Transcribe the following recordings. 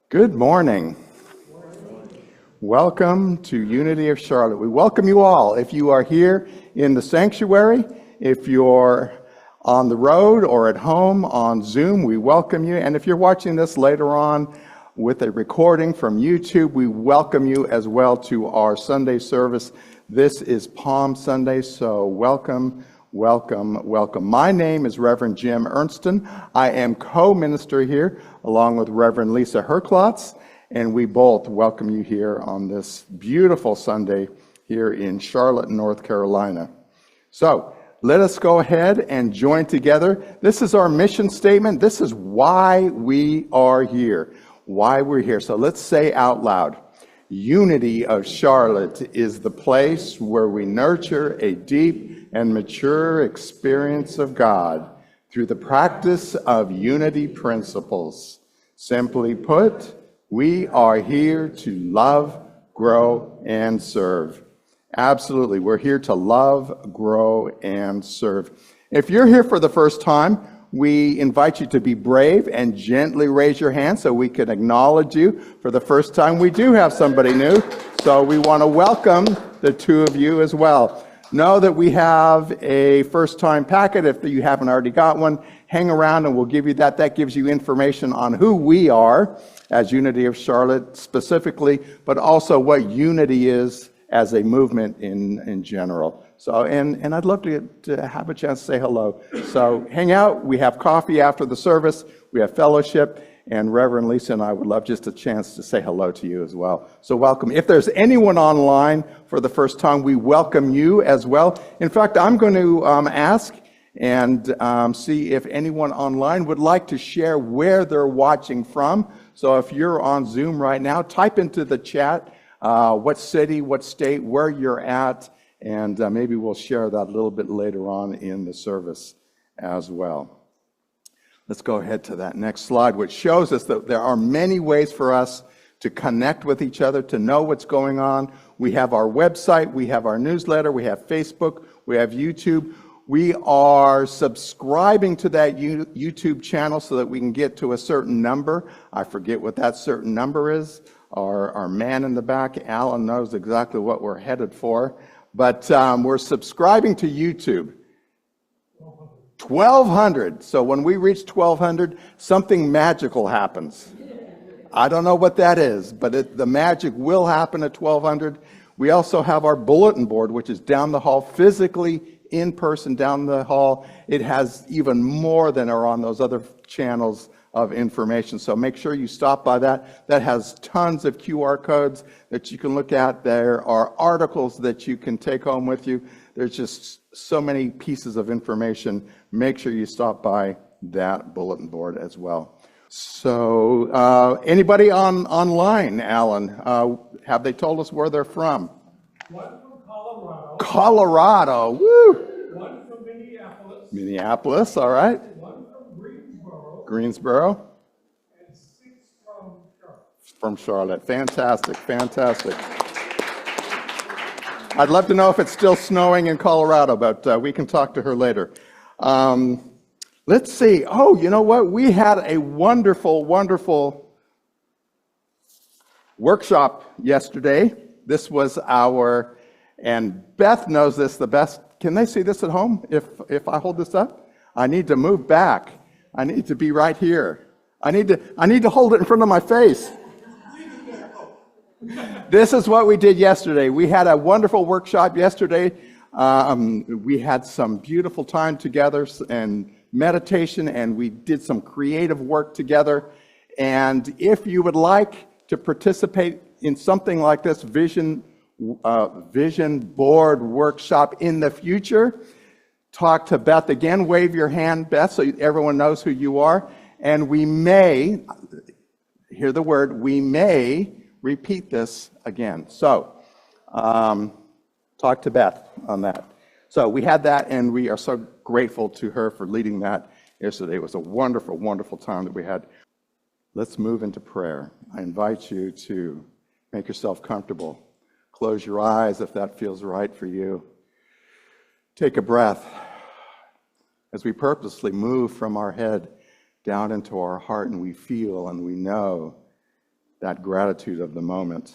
Good morning. Welcome to Unity of Charlotte. We welcome you all. If you are here in the sanctuary, if you're on the road or at home on Zoom, we welcome you. And if you're watching this later on with a recording from YouTube, we welcome you as well to our Sunday service. This is Palm Sunday, so welcome, welcome, welcome. My name is Reverend Jim Ernston. I am co-minister here along with Reverend Lisa Herklotz, and we both welcome you here on this beautiful Sunday here in Charlotte, North Carolina. So let us go ahead and join together. This is our mission statement. This is why we are here, why we're here. So let's say out loud, Unity of Charlotte is the place where we nurture a deep and mature experience of God through the practice of unity principles. Simply put, we are here to love, grow, and serve. Absolutely, we're here to love, grow, and serve. If you're here for the first time, we invite you to be brave and gently raise your hand so we can acknowledge you. For the first time, we do have somebody new, so we want to welcome the two of you as well. Know that we have a first-time packet. If you haven't already got one, hang around and we'll give you that. That gives you information on who we are as Unity of Charlotte specifically, but also what unity is as a movement in general. So, and I'd love to have a chance to say hello. So hang out. We have coffee after the service. We have fellowship. And Reverend Lisa and I would love just a chance to say hello to you as well. So welcome. If there's anyone online for the first time, we welcome you as well. In fact, I'm going to ask and see if anyone online would like to share where they're watching from. So if you're on Zoom right now, type into the chat what city, what state, where you're at, and maybe we'll share that a little bit later on in the service as well. Let's go ahead to that next slide, which shows us that there are many ways for us to connect with each other, to know what's going on. We have our website, we have our newsletter, we have Facebook, we have YouTube. We are subscribing to that YouTube channel so that we can get to a certain number. I forget what that certain number is. Our man in the back, Alan, knows exactly what we're headed for. But we're subscribing to YouTube. 1,200. So when we reach 1,200, something magical happens. I don't know what that is, but the magic will happen at 1,200. We also have our bulletin board, which is down the hall, physically in person down the hall. It has even more than are on those other channels of information. So make sure you stop by that. That has tons of QR codes that you can look at. There are articles that you can take home with you. There's just so many pieces of information. Make sure you stop by that bulletin board as well. So anybody online, Alan, have they told us where they're from? One from Colorado. Colorado, woo! One from Minneapolis. Minneapolis, all right. One from Greensboro. Greensboro. And 6 from Charlotte. From Charlotte. Fantastic, fantastic. I'd love to know if it's still snowing in Colorado, but we can talk to her later. Let's see. Oh, you know what? We had a wonderful, wonderful workshop yesterday. This was our, and Beth knows this the best. Can they see this at home if I hold this up? I need to move back. I need to be right here. I need to hold it in front of my face. This is what we did yesterday. We had a wonderful workshop yesterday. We had some beautiful time together and meditation, and we did some creative work together. And if you would like to participate in something like this vision board workshop in the future, talk to Beth again. Wave your hand, Beth, so everyone knows who you are. And we may, hear the word, we may repeat this again. So talk to Beth on that. So we had that, and we are so grateful to her for leading that yesterday. It was a wonderful, wonderful time that we had. Let's move into prayer. I invite you to make yourself comfortable. Close your eyes if that feels right for you. Take a breath as we purposely move from our head down into our heart, and we feel and we know that gratitude of the moment,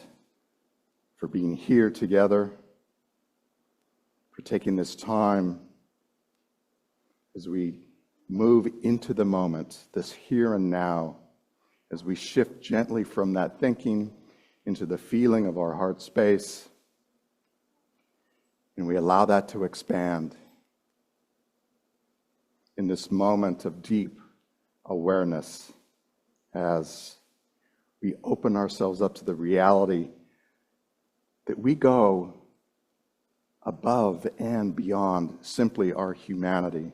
for being here together, for taking this time as we move into the moment, this here and now, as we shift gently from that thinking into the feeling of our heart space, and we allow that to expand in this moment of deep awareness as we open ourselves up to the reality that we go above and beyond simply our humanity.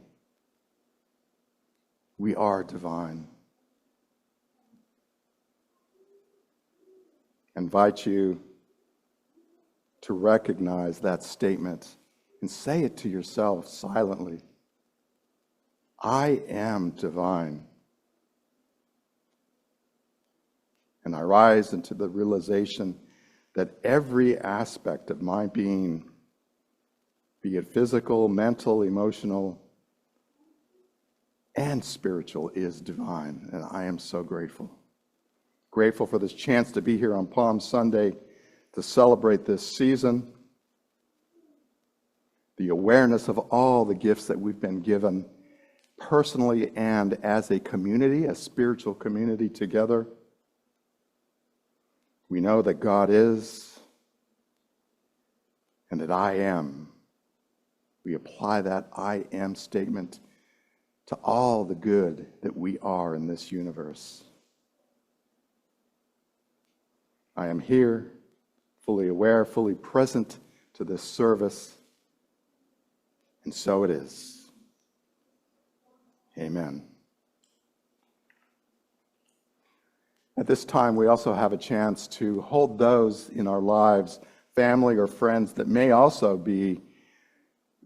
We are divine. I invite you to recognize that statement and say it to yourself silently. I am divine. And I rise into the realization that every aspect of my being, be it physical, mental, emotional, and spiritual, is divine. And I am so grateful. Grateful for this chance to be here on Palm Sunday to celebrate this season. The awareness of all the gifts that we've been given personally and as a community, a spiritual community together. We know that God is and that I am. We apply that I am statement to all the good that we are in this universe. I am here, fully aware, fully present to this service, and so it is. Amen. At this time, we also have a chance to hold those in our lives, family or friends, that may also be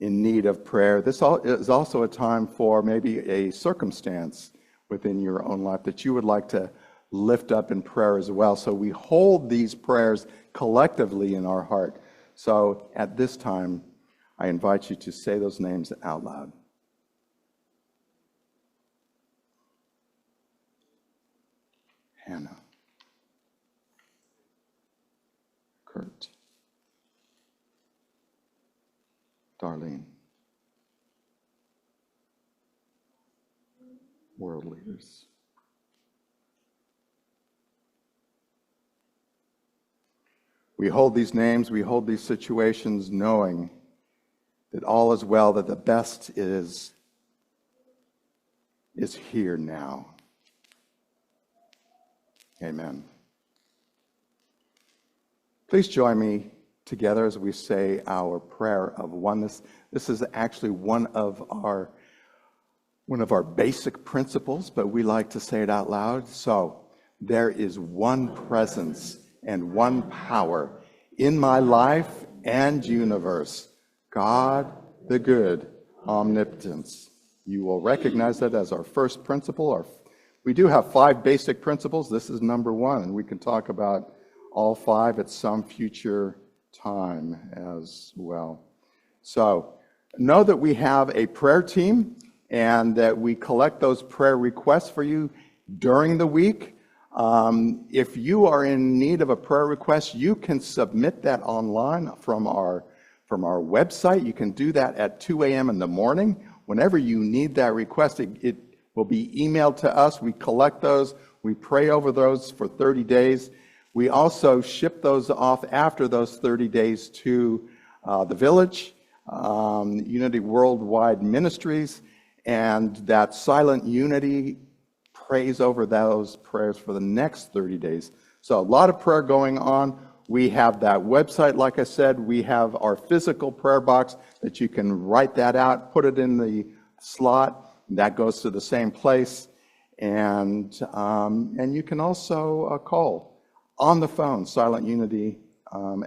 in need of prayer. This is also a time for maybe a circumstance within your own life that you would like to lift up in prayer as well. So we hold these prayers collectively in our heart. So at this time, I invite you to say those names out loud. Hannah, Kurt, Darlene, world leaders. We hold these names, we hold these situations knowing that all is well, that the best is here now. Amen. Please join me together as we say our prayer of oneness. This is actually one of our basic principles, but we like to say it out loud. So, there is one presence and one power in my life and universe. God, the good, omnipotence. You will recognize that as our first principle. We do have 5 basic principles. This is number 1, and we can talk about all 5 at some future time as well. So know that we have a prayer team and that we collect those prayer requests for you during the week. If you are in need of a prayer request, you can submit that online from our website. You can do that at 2 a.m. in the morning. Whenever you need that request, it will be emailed to us. We collect those. We pray over those for 30 days. We also ship those off after those 30 days to the Village, Unity Worldwide Ministries, and that Silent Unity prays over those prayers for the next 30 days. So a lot of prayer going on. We have that website, like I said. We have our physical prayer box that you can write that out, put it in the slot. That goes to the same place. And you can also call on the phone, Silent Unity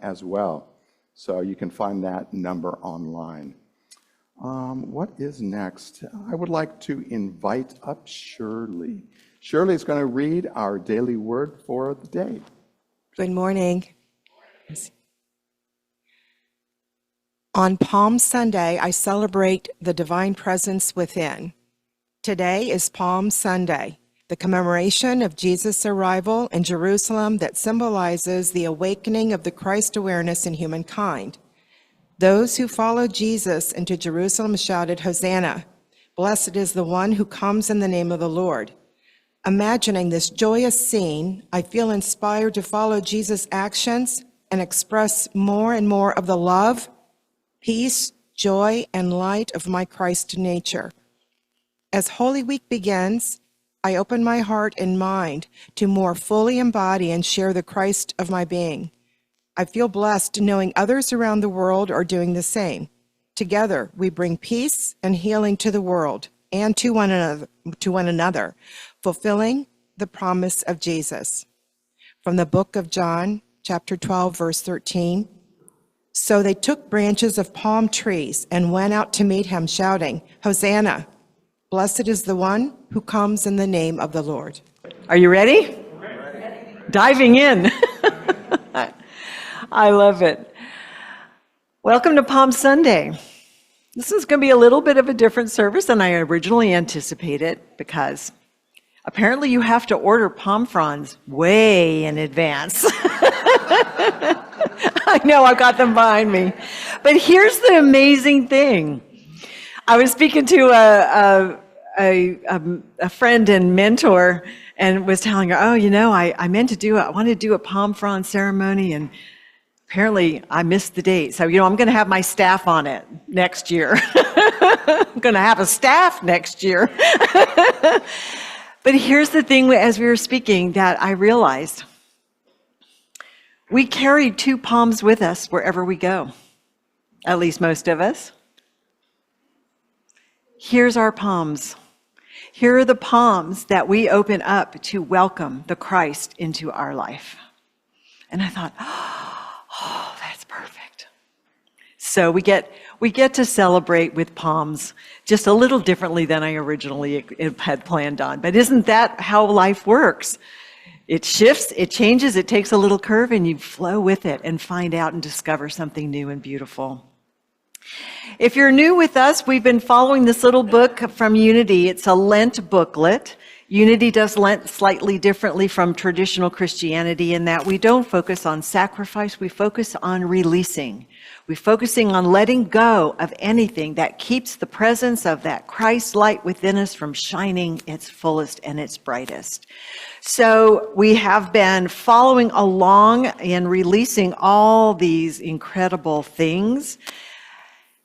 as well. So you can find that number online. What is next? I would like to invite up Shirley. Shirley is going to read our daily word for the day. Good morning. On Palm Sunday, I celebrate the divine presence within. Today is Palm Sunday, the commemoration of Jesus' arrival in Jerusalem that symbolizes the awakening of the Christ awareness in humankind. Those who followed Jesus into Jerusalem shouted, "Hosanna! Blessed is the one who comes in the name of the Lord." Imagining this joyous scene, I feel inspired to follow Jesus' actions and express more and more of the love, peace, joy, and light of my Christ nature. As Holy Week begins, I open my heart and mind to more fully embody and share the Christ of my being. I feel blessed knowing others around the world are doing the same. Together, we bring peace and healing to the world and to one another, fulfilling the promise of Jesus. From the book of John, chapter 12, verse 13. So they took branches of palm trees and went out to meet him, shouting, "Hosanna! Blessed is the one who comes in the name of the Lord." Are you ready? Diving in. I love it. Welcome to Palm Sunday. This is going to be a little bit of a different service than I originally anticipated because apparently you have to order palm fronds way in advance. I know, I've got them behind me. But here's the amazing thing. I was speaking to a friend and mentor and was telling her, I wanted to do a palm frond ceremony, and apparently I missed the date. So, I'm going to have my staff on it next year. I'm going to have a staff next year. But here's the thing, as we were speaking, that I realized. We carry 2 palms with us wherever we go, at least most of us. Here's our palms. Here are the palms that we open up to welcome the Christ into our life. And I thought, that's perfect. So we get to celebrate with palms just a little differently than I originally had planned on. But isn't that how life works? It shifts, it changes, it takes a little curve, and you flow with it and find out and discover something new and beautiful. If you're new with us, we've been following this little book from Unity. It's a Lent booklet. Unity does Lent slightly differently from traditional Christianity in that we don't focus on sacrifice, we focus on releasing. We're focusing on letting go of anything that keeps the presence of that Christ light within us from shining its fullest and its brightest. So we have been following along in releasing all these incredible things.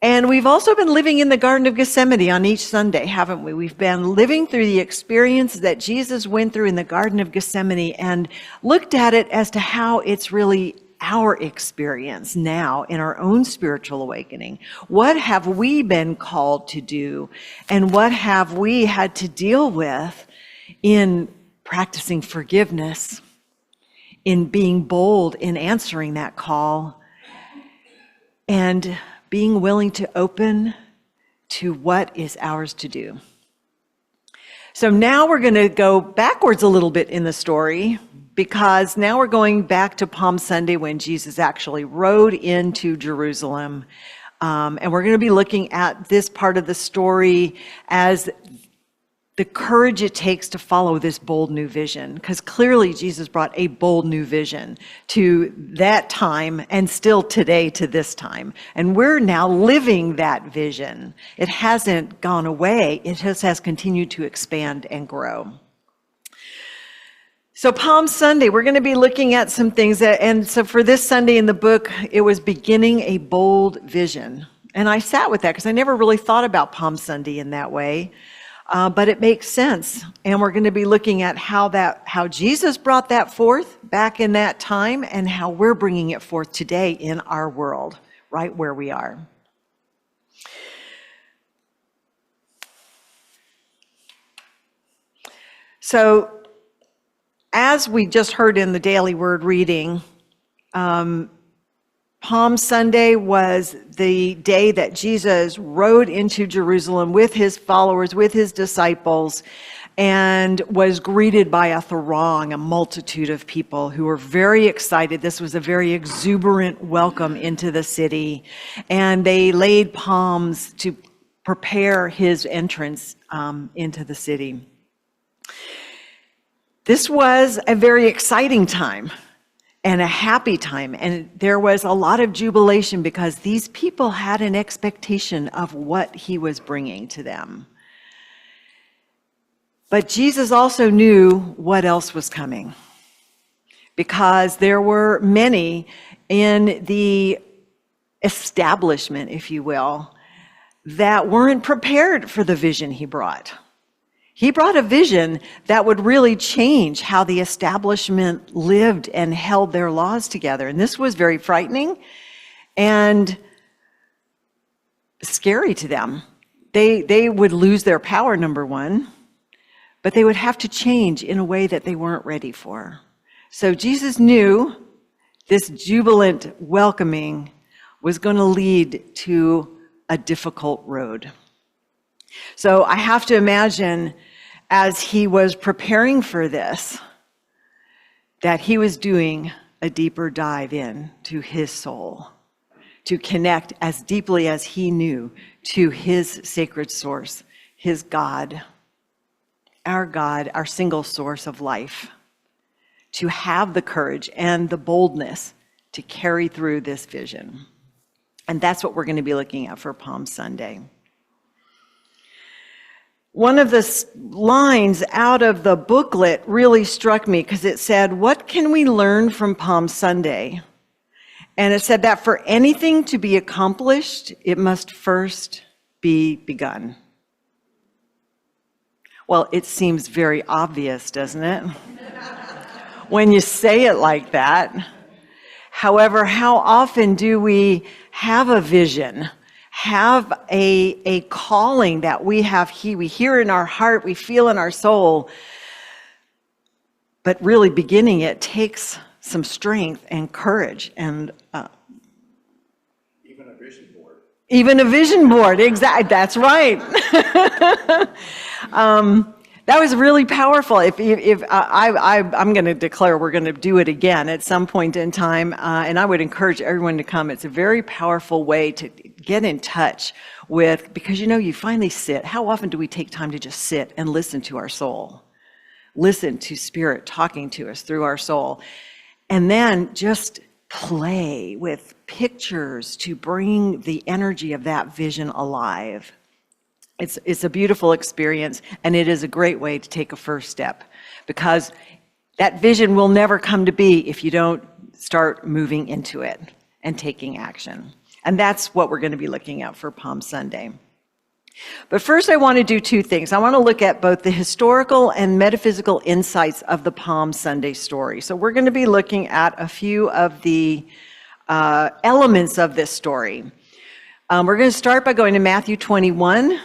And we've also been living in the Garden of Gethsemane on each Sunday, haven't we? We've been living through the experience that Jesus went through in the Garden of Gethsemane and looked at it as to how it's really our experience now in our own spiritual awakening. What have we been called to do? And what have we had to deal with in practicing forgiveness, in being bold in answering that call, and being willing to open to what is ours to do. So now we're going to go backwards a little bit in the story, because now we're going back to Palm Sunday when Jesus actually rode into Jerusalem. And we're going to be looking at this part of the story as the courage it takes to follow this bold new vision, because clearly Jesus brought a bold new vision to that time and still today to this time. And we're now living that vision. It hasn't gone away. It just has continued to expand and grow. So Palm Sunday, we're going to be looking at some things and so for this Sunday in the book, it was beginning a bold vision. And I sat with that because I never really thought about Palm Sunday in that way. But it makes sense. And we're going to be looking at how Jesus brought that forth back in that time and how we're bringing it forth today in our world, right where we are. So, as we just heard in the Daily Word reading, Palm Sunday was the day that Jesus rode into Jerusalem with his followers, with his disciples, and was greeted by a throng, a multitude of people who were very excited. This was a very exuberant welcome into the city, and they laid palms to prepare his entrance into the city. This was a very exciting time and a happy time. And there was a lot of jubilation because these people had an expectation of what he was bringing to them. But Jesus also knew what else was coming, because there were many in the establishment, if you will, that weren't prepared for the vision he brought. He brought a vision that would really change how the establishment lived and held their laws together. And this was very frightening and scary to them. They would lose their power, number one, but they would have to change in a way that they weren't ready for. So Jesus knew this jubilant welcoming was going to lead to a difficult road. So I have to imagine, as he was preparing for this, that he was doing a deeper dive in to his soul, to connect as deeply as he knew to his sacred source, his God, our single source of life, to have the courage and the boldness to carry through this vision. And that's what we're going to be looking at for Palm Sunday. One of the lines out of the booklet really struck me because it said, "What can we learn from Palm Sunday?" And it said that for anything to be accomplished, it must first be begun. Well, it seems very obvious, doesn't it? When you say it like that. However, how often do we have a vision, have a calling that we hear in our heart, we feel in our soul, but really beginning it takes some strength and courage and Even a vision board. even a vision board. Exactly, that's right. That was really powerful. I'm going to declare we're going to do it again at some point in time, and I would encourage everyone to come. It's a very powerful way to get in touch with, because you finally sit. How often do we take time to just sit and listen to our soul? Listen to Spirit talking to us through our soul, and then just play with pictures to bring the energy of that vision alive. It's a beautiful experience, and it is a great way to take a first step, because that vision will never come to be if you don't start moving into it and taking action. And that's what we're going to be looking at for Palm Sunday. But first, I want to do two things. I want to look at both the historical and metaphysical insights of the Palm Sunday story. So we're going to be looking at a few of the elements of this story. We're going to start by going to Matthew 21.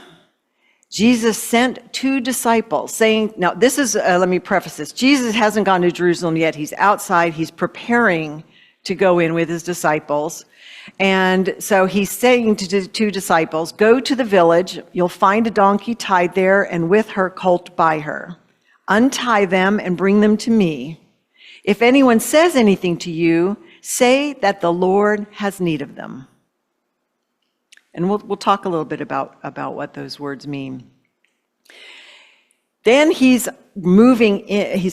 Jesus sent 2 disciples saying, now this is, let me preface this. Jesus hasn't gone to Jerusalem yet. He's outside. He's preparing to go in with his disciples. And so he's saying to the 2 disciples, "Go to the village. You'll find a donkey tied there, and with her colt by her. Untie them and bring them to me. If anyone says anything to you, say that the Lord has need of them." And we'll talk a little bit about what those words mean. Then he's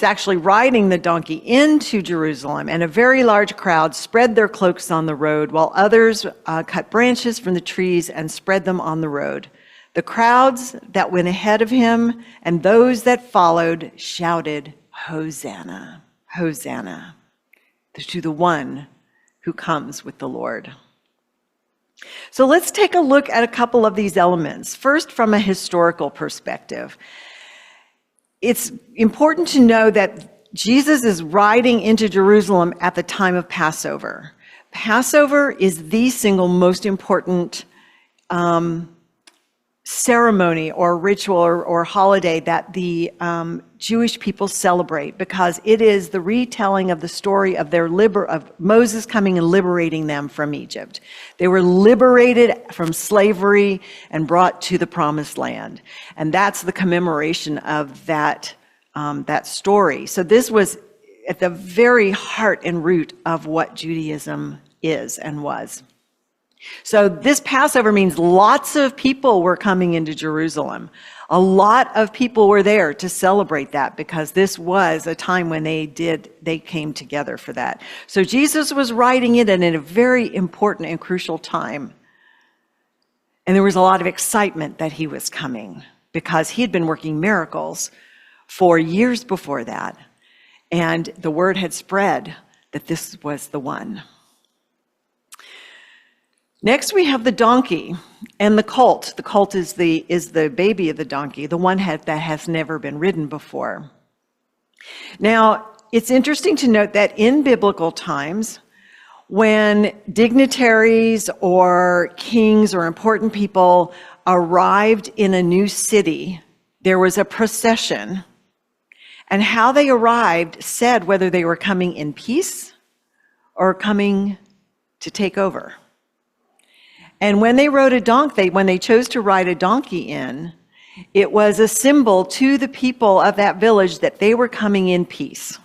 actually riding the donkey into Jerusalem, and a very large crowd spread their cloaks on the road, while others cut branches from the trees and spread them on the road. The crowds that went ahead of him and those that followed shouted, "Hosanna, Hosanna," to the one who comes with the Lord. So let's take a look at a couple of these elements. First, from a historical perspective. It's important to know that Jesus is riding into Jerusalem at the time of Passover. Passover is the single most important ceremony or ritual or holiday that the Jewish people celebrate, because it is the retelling of the story of of Moses coming and liberating them from Egypt. They were liberated from slavery and brought to the promised land. And that's the commemoration of that story. So this was at the very heart and root of what Judaism is and was. So this Passover means lots of people were coming into Jerusalem. A lot of people were there to celebrate that because this was a time when they came together for that. So Jesus was writing it in a very important and crucial time. And there was a lot of excitement that he was coming because he had been working miracles for years before that. And the word had spread that this was the one. Next, we have the donkey and the colt. The colt is the baby of the donkey, the one that has never been ridden before. Now, it's interesting to note that in biblical times, when dignitaries or kings or important people arrived in a new city, there was a procession. And how they arrived said whether they were coming in peace or coming to take over. And when they rode a donkey, when they chose to ride a donkey in, it was a symbol to the people of that village that they were coming in peace.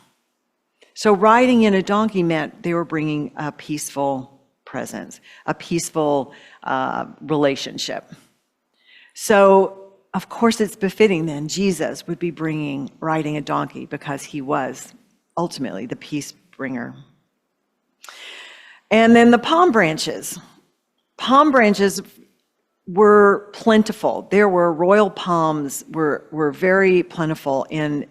So riding in a donkey meant they were bringing a peaceful presence, a peaceful relationship. So, of course, it's befitting then Jesus would be riding a donkey because he was ultimately the peace bringer. And then the palm branches. Palm branches were plentiful. There were royal palms were very plentiful in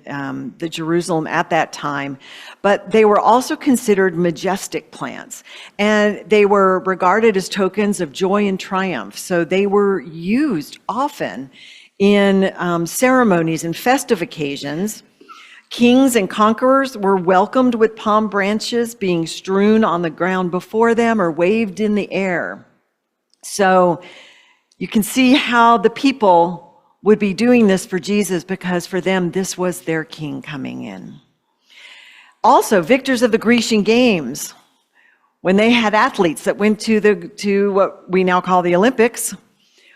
the Jerusalem at that time, but they were also considered majestic plants, and they were regarded as tokens of joy and triumph. So they were used often in ceremonies and festive occasions. Kings and conquerors were welcomed with palm branches being strewn on the ground before them or waved in the air. So you can see how the people would be doing this for Jesus because for them, this was their king coming in. Also, victors of the Grecian Games, when they had athletes that went to what we now call the Olympics,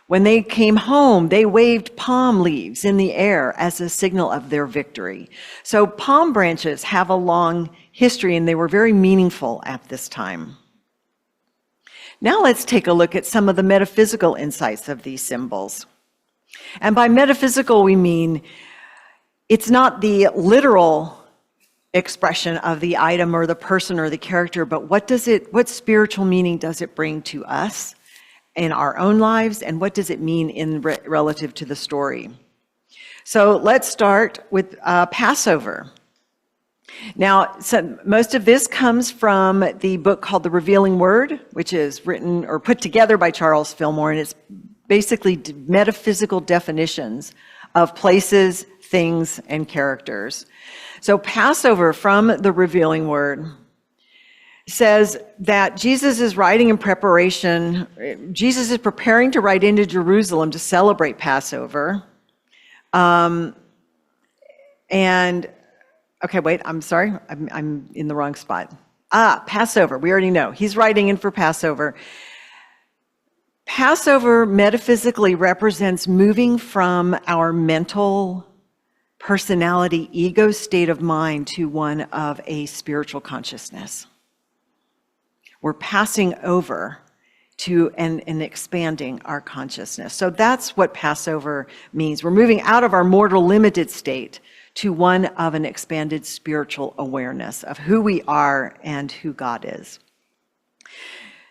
when they came home, they waved palm leaves in the air as a signal of their victory. So palm branches have a long history, and they were very meaningful at this time. Now let's take a look at some of the metaphysical insights of these symbols. And by metaphysical, we mean it's not the literal expression of the item or the person or the character, but what spiritual meaning does it bring to us in our own lives, and what does it mean relative to the story? So let's start with Passover. Now, most of this comes from the book called The Revealing Word, which is written or put together by Charles Fillmore, and it's basically metaphysical definitions of places, things, and characters. So Passover from The Revealing Word says that Jesus is riding in preparation. Jesus is preparing to ride into Jerusalem to celebrate Passover. Okay, wait, I'm sorry. I'm in the wrong spot. Passover. We already know. He's riding in for Passover. Passover metaphysically represents moving from our mental personality, ego state of mind to one of a spiritual consciousness. We're passing over to and expanding our consciousness. So that's what Passover means. We're moving out of our mortal limited state to one of an expanded spiritual awareness of who we are and who God is.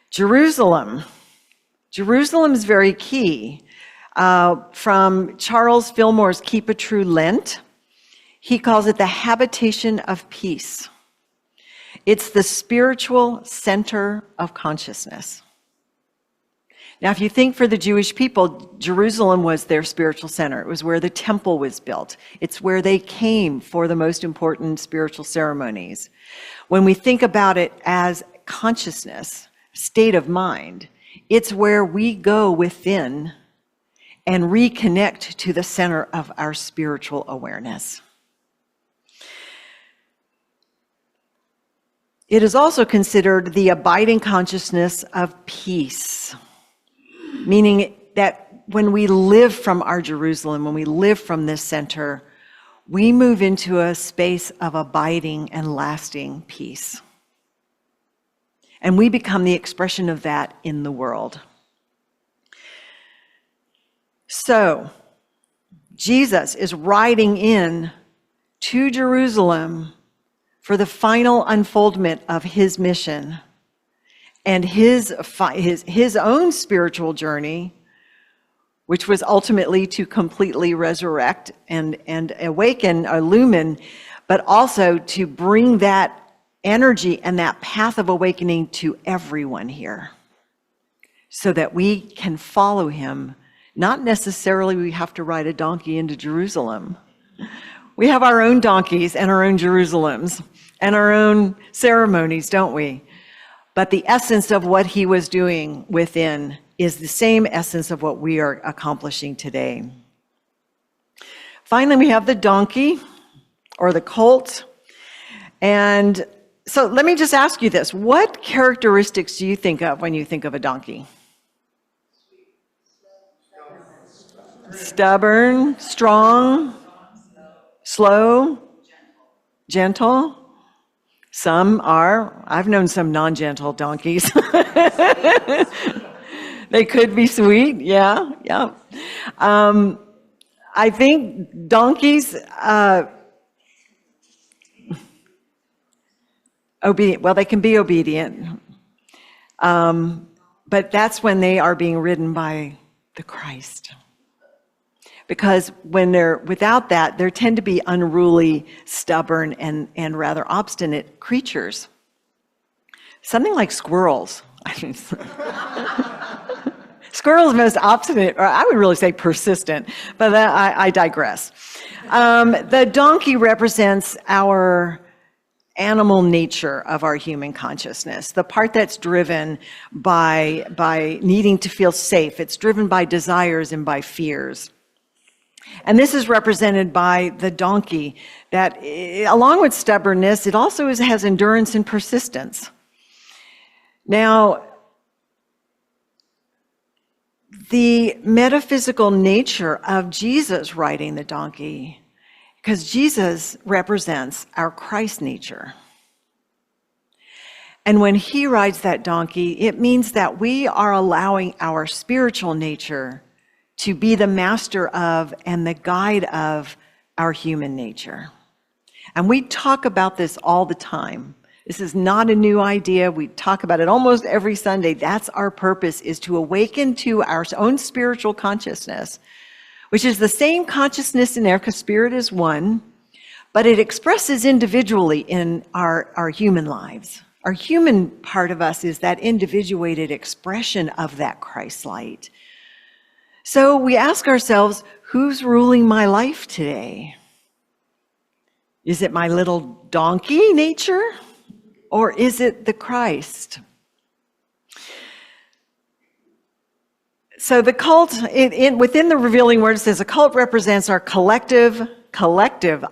Jerusalem. Jerusalem is very key. From Charles Fillmore's Keep a True Lent, he calls it the habitation of peace. It's the spiritual center of consciousness. Now, if you think for the Jewish people, Jerusalem was their spiritual center. It was where the temple was built. It's where they came for the most important spiritual ceremonies. When we think about it as consciousness, state of mind, it's where we go within and reconnect to the center of our spiritual awareness. It is also considered the abiding consciousness of peace. Meaning that when we live from our Jerusalem, when we live from this center, we move into a space of abiding and lasting peace. And we become the expression of that in the world. So, Jesus is riding in to Jerusalem for the final unfoldment of his mission and his own spiritual journey, which was ultimately to completely resurrect and awaken, illumine, but also to bring that energy and that path of awakening to everyone here so that we can follow him. Not necessarily we have to ride a donkey into Jerusalem. We have our own donkeys and our own Jerusalems and our own ceremonies, don't we? But the essence of what he was doing within is the same essence of what we are accomplishing today. Finally, we have the donkey or the colt. And so let me just ask you this. What characteristics do you think of when you think of a donkey? Stubborn, strong, slow, gentle. Some are. I've known some non-gentle donkeys. They could be sweet, yeah. I think donkeys, obedient. Well, they can be obedient, but that's when they are being ridden by the Christ. Because when they're without that, they tend to be unruly, stubborn, and rather obstinate creatures. Something like squirrels. Squirrels most obstinate, or I would really say persistent, but I digress. The donkey represents our animal nature of our human consciousness, the part that's driven by needing to feel safe. It's driven by desires and by fears. And this is represented by the donkey that, along with stubbornness, it also has endurance and persistence. Now, the metaphysical nature of Jesus riding the donkey, because Jesus represents our Christ nature. And when he rides that donkey, it means that we are allowing our spiritual nature to be the master of and the guide of our human nature. And we talk about this all the time. This is not a new idea. We talk about it almost every Sunday. That's our purpose, is to awaken to our own spiritual consciousness, which is the same consciousness in there because spirit is one, but it expresses individually in our human lives. Our human part of us is that individuated expression of that Christ light. So we ask ourselves, who's ruling my life today? Is it my little donkey nature, or is it the Christ? So the cult, within the revealing word, it says a cult represents our collective,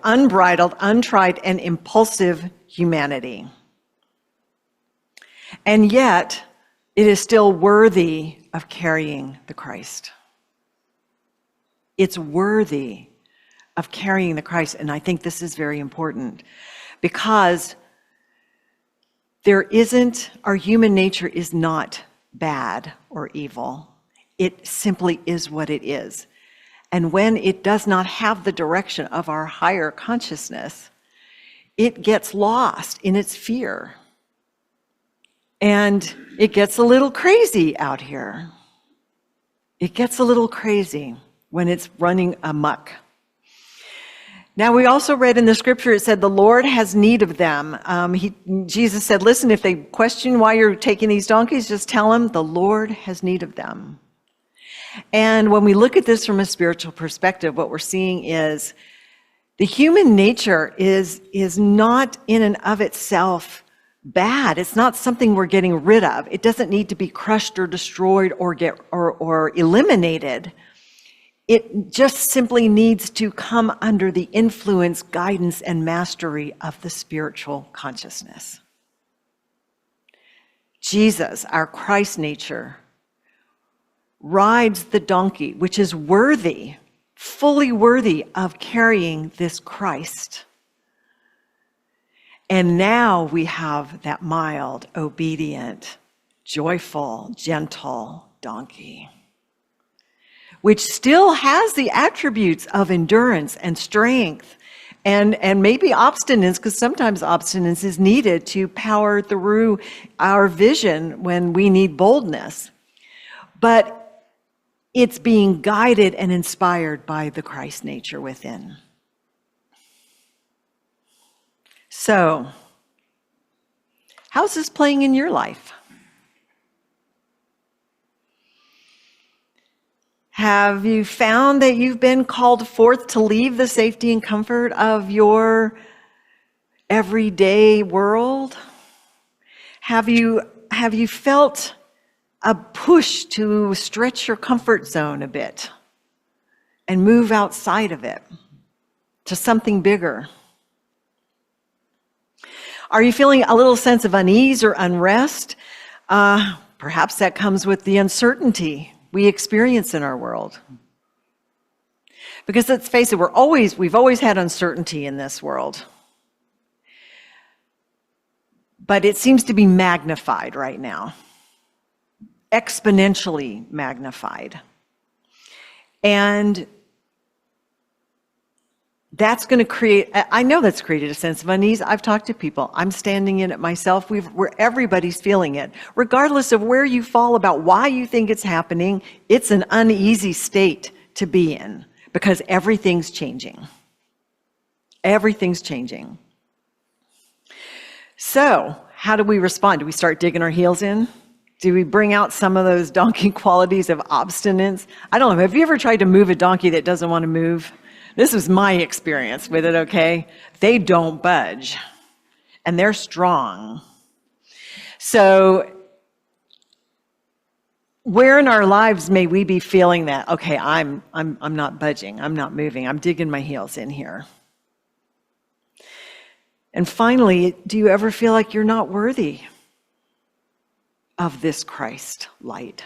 unbridled, untried, and impulsive humanity. And yet, it is still worthy of carrying the Christ. It's worthy of carrying the Christ. And I think this is very important because our human nature is not bad or evil. It simply is what it is. And when it does not have the direction of our higher consciousness, it gets lost in its fear. And it gets a little crazy out here. It gets a little crazy when it's running amok. Now, we also read in the scripture, it said, the Lord has need of them. Jesus said, listen, if they question why you're taking these donkeys, just tell them the Lord has need of them. And when we look at this from a spiritual perspective, what we're seeing is the human nature is not in and of itself bad. It's not something we're getting rid of. It doesn't need to be crushed or destroyed or eliminated. It just simply needs to come under the influence, guidance, and mastery of the spiritual consciousness. Jesus, our Christ nature, rides the donkey, which is worthy, fully worthy of carrying this Christ. And now we have that mild, obedient, joyful, gentle donkey. which still has the attributes of endurance and strength and maybe obstinance, because sometimes obstinance is needed to power through our vision when we need boldness. But it's being guided and inspired by the Christ nature within. So, how's this playing in your life? Have you found that you've been called forth to leave the safety and comfort of your everyday world? Have you felt a push to stretch your comfort zone a bit and move outside of it to something bigger? Are you feeling a little sense of unease or unrest? Perhaps that comes with the uncertainty we experience in our world. Because let's face it, we've always had uncertainty in this world. But it seems to be magnified right now. Exponentially magnified. And that's going to create, I know that's created a sense of unease. I've talked to people. I'm standing in it myself. Everybody's feeling it. Regardless of where you fall about why you think it's happening, it's an uneasy state to be in because everything's changing. Everything's changing. So, how do we respond? Do we start digging our heels in? Do we bring out some of those donkey qualities of obstinance? I don't know. Have you ever tried to move a donkey that doesn't want to move? This was my experience with it, okay? They don't budge, and they're strong. So where in our lives may we be feeling that, okay, I'm not budging, I'm not moving, I'm digging my heels in here? And finally, do you ever feel like you're not worthy of this Christ light?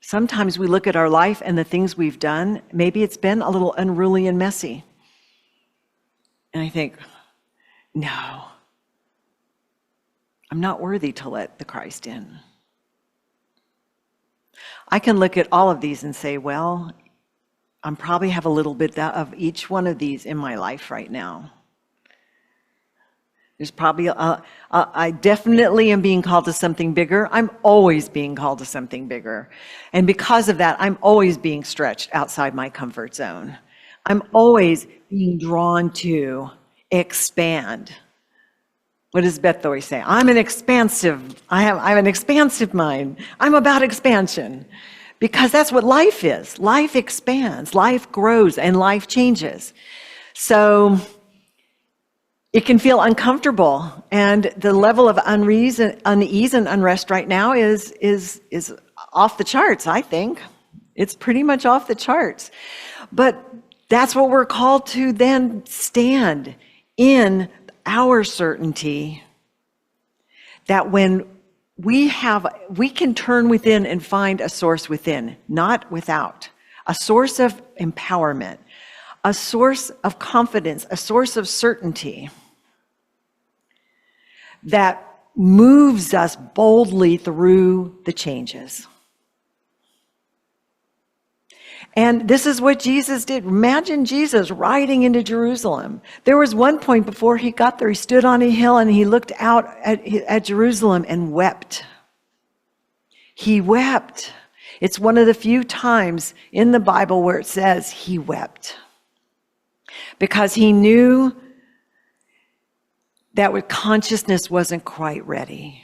Sometimes we look at our life and the things we've done, maybe it's been a little unruly and messy. And I think, no, I'm not worthy to let the Christ in. I can look at all of these and say, well, I probably have a little bit of each one of these in my life right now. There's probably, I definitely am being called to something bigger. I'm always being called to something bigger. And because of that, I'm always being stretched outside my comfort zone. I'm always being drawn to expand. What does Beth always say? I have an expansive mind. I'm about expansion. Because that's what life is. Life expands, life grows, and life changes. So it can feel uncomfortable, and the level of unease and unrest right now is off the charts, I think. It's pretty much off the charts. But that's what we're called to then stand in our certainty that when we can turn within and find a source within, not without, a source of empowerment, a source of confidence, a source of certainty that moves us boldly through the changes. And this is what Jesus did. Imagine Jesus riding into Jerusalem. There was one point before he got there, he stood on a hill and he looked out at Jerusalem and wept. He wept. It's one of the few times in the Bible where it says he wept. Because he knew that consciousness wasn't quite ready.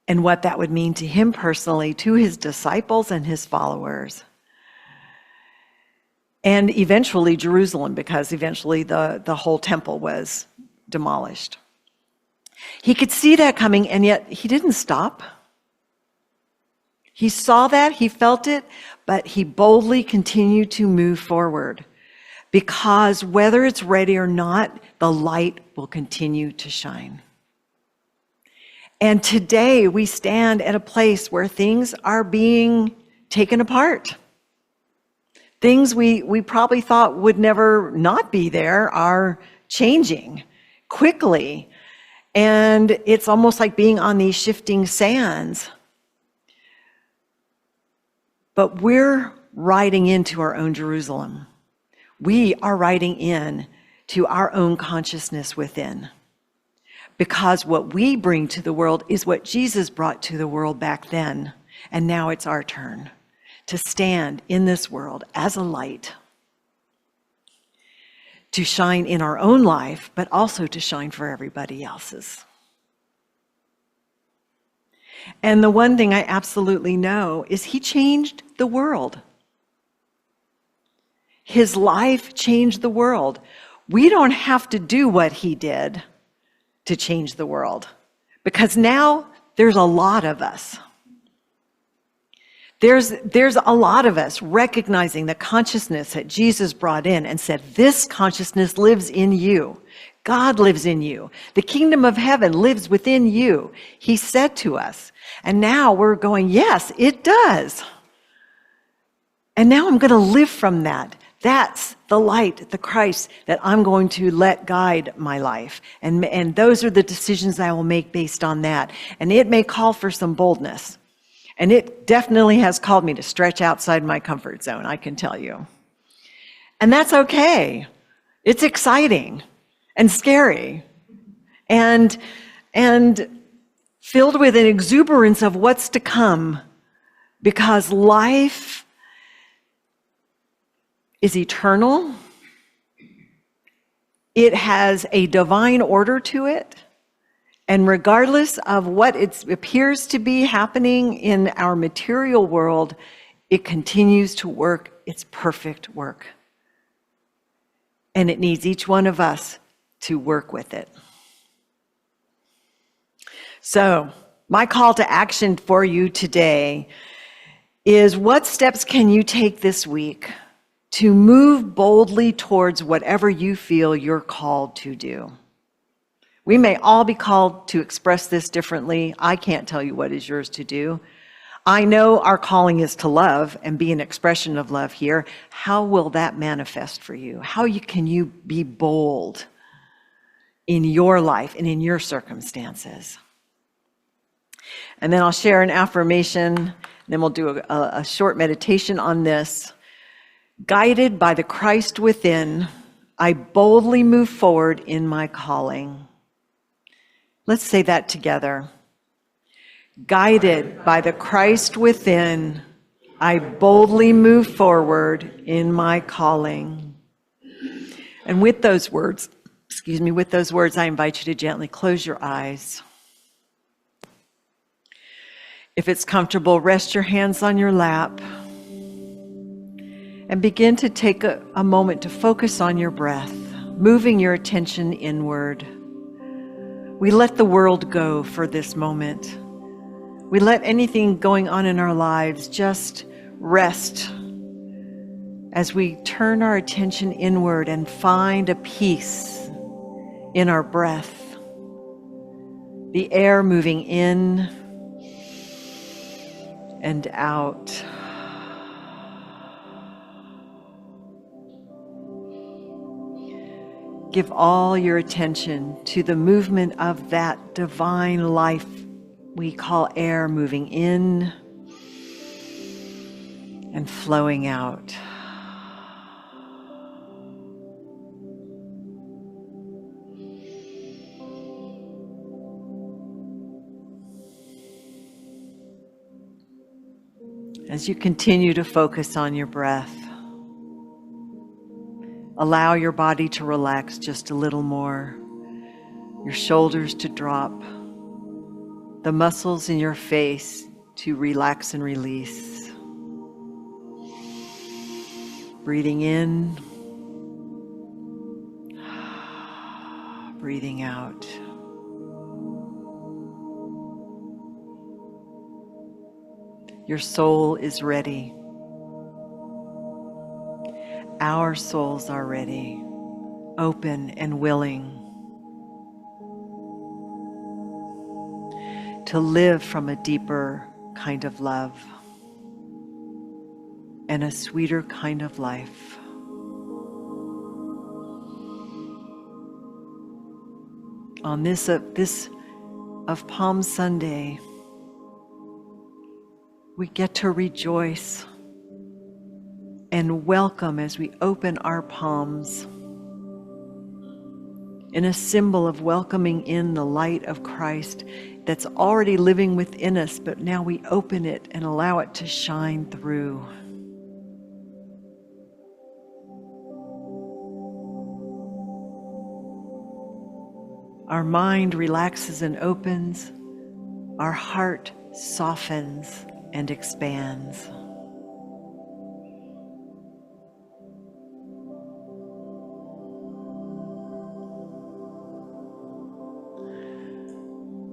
And what that would mean to him personally, to his disciples and his followers. And eventually Jerusalem, because eventually the whole temple was demolished. He could see that coming, and yet he didn't stop. He saw that, he felt it, but he boldly continued to move forward. Because whether it's ready or not, the light will continue to shine. And today we stand at a place where things are being taken apart. Things we probably thought would never not be there are changing quickly. And it's almost like being on these shifting sands. But we're riding into our own Jerusalem. We are riding in to our own consciousness within. Because what we bring to the world is what Jesus brought to the world back then. And now it's our turn to stand in this world as a light, to shine in our own life, but also to shine for everybody else's. And the one thing I absolutely know is he changed the world. His life changed the world. We don't have to do what he did to change the world, because now there's a lot of us. There's a lot of us recognizing the consciousness that Jesus brought in and said, this consciousness lives in you. God lives in you. The kingdom of heaven lives within you, he said to us. And now we're going, yes, it does. And now I'm going to live from that. That's the light, the Christ that I'm going to let guide my life. And those are the decisions I will make based on that. And it may call for some boldness. And it definitely has called me to stretch outside my comfort zone, I can tell you. And that's okay. It's exciting and scary and filled with an exuberance of what's to come, because life is eternal. It has a divine order to it. And regardless of what it appears to be happening in our material world, it continues to work its perfect work. And it needs each one of us to work with it. So, my call to action for you today is, what steps can you take this week to move boldly towards whatever you feel you're called to do? We may all be called to express this differently. I can't tell you what is yours to do. I know our calling is to love and be an expression of love here. How will that manifest for you? Can you be bold in your life and in your circumstances? And then I'll share an affirmation, and then we'll do a short meditation on this. Guided by the Christ within, I boldly move forward in my calling. Let's say that together. Guided by the Christ within, I boldly move forward in my calling. And with those words, I invite you to gently close your eyes. If it's comfortable, rest your hands on your lap and begin to take a moment to focus on your breath, moving your attention inward. We let the world go for this moment. We let anything going on in our lives just rest as we turn our attention inward and find a peace in our breath. The air moving in and out. Give all your attention to the movement of that divine life we call air, moving in and flowing out. As you continue to focus on your breath, allow your body to relax just a little more, your shoulders to drop, the muscles in your face to relax and release. Breathing in, breathing out. Your soul is ready. Our souls are ready, open and willing to live from a deeper kind of love and a sweeter kind of life. On this of Palm Sunday, we get to rejoice and welcome as we open our palms in a symbol of welcoming in the light of Christ that's already living within us, but now we open it and allow it to shine through. Our mind relaxes and opens, our heart softens and expands.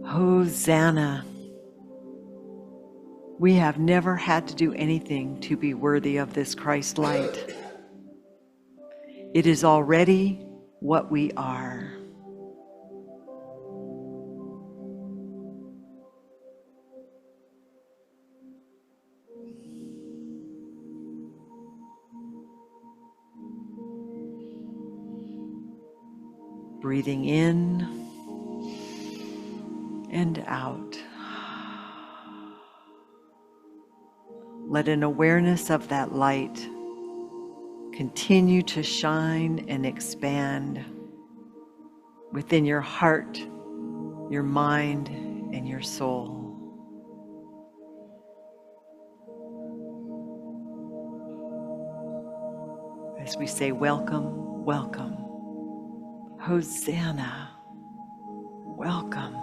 Hosanna. We have never had to do anything to be worthy of this Christ light. It is already what we are. Breathing in and out. Let an awareness of that light continue to shine and expand within your heart, your mind, and your soul. As we say, welcome, welcome. Hosanna, welcome.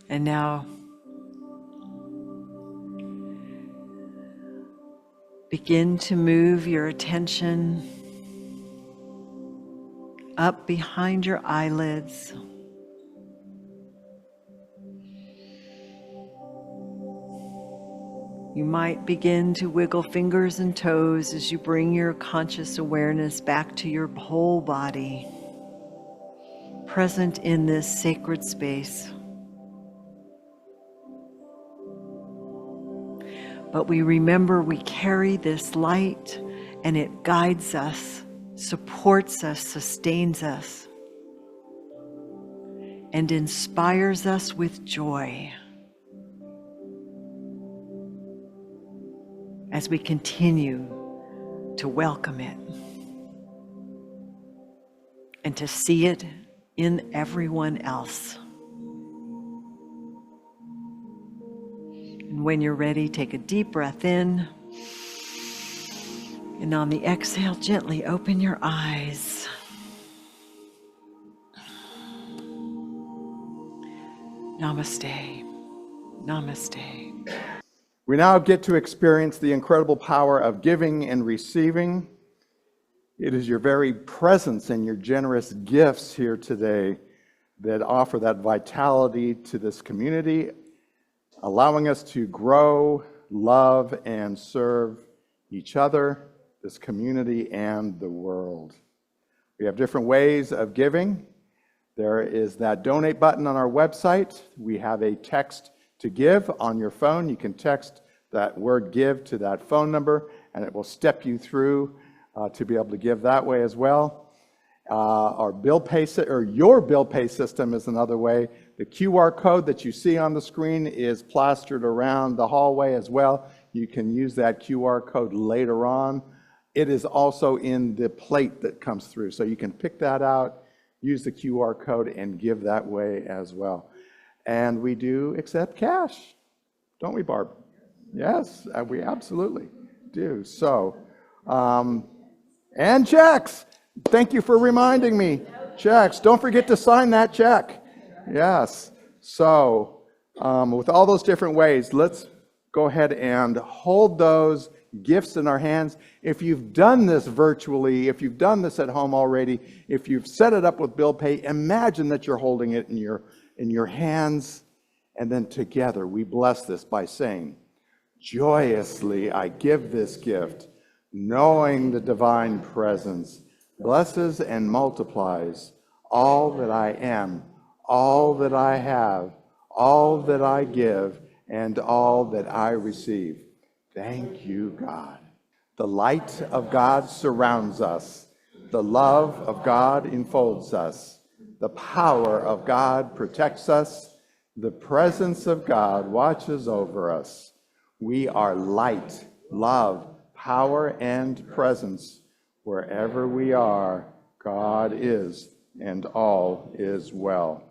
And now, begin to move your attention up behind your eyelids. You might begin to wiggle fingers and toes as you bring your conscious awareness back to your whole body, present in this sacred space. But we remember we carry this light, and it guides us, supports us, sustains us, and inspires us with joy as we continue to welcome it and to see it in everyone else. And when you're ready, take a deep breath in. And on the exhale, gently open your eyes. Namaste. Namaste. We now get to experience the incredible power of giving and receiving. It is your very presence and your generous gifts here today that offer that vitality to this community, allowing us to grow, love, and serve each other, this community, and the world. We have different ways of giving. There is that donate button on our website. We have a text to give on your phone. You can text that word give to that phone number, and it will step you through to be able to give that way as well. Our bill pay, or your bill pay system is another way. The QR code that you see on the screen is plastered around the hallway as well. You can use that QR code later on. It is also in the plate that comes through. So you can pick that out, use the QR code, and give that way as well. And we do accept cash, don't we, Barb? Yes, we absolutely do. So, and checks. Thank you for reminding me. Checks. Don't forget to sign that check. Yes. So, with all those different ways, let's go ahead and hold those gifts in our hands. If you've done this virtually, if you've done this at home already, if you've set it up with bill pay, imagine that you're holding it in your hands, and then together we bless this by saying, "Joyously I give this gift, knowing the divine presence blesses and multiplies all that I am, all that I have, all that I give and all that I receive. Thank you, God. The light of God surrounds us. The love of God enfolds us. The power of God protects us. The presence of God watches over us. We are light, love, power, and presence. Wherever we are, God is, and all is well.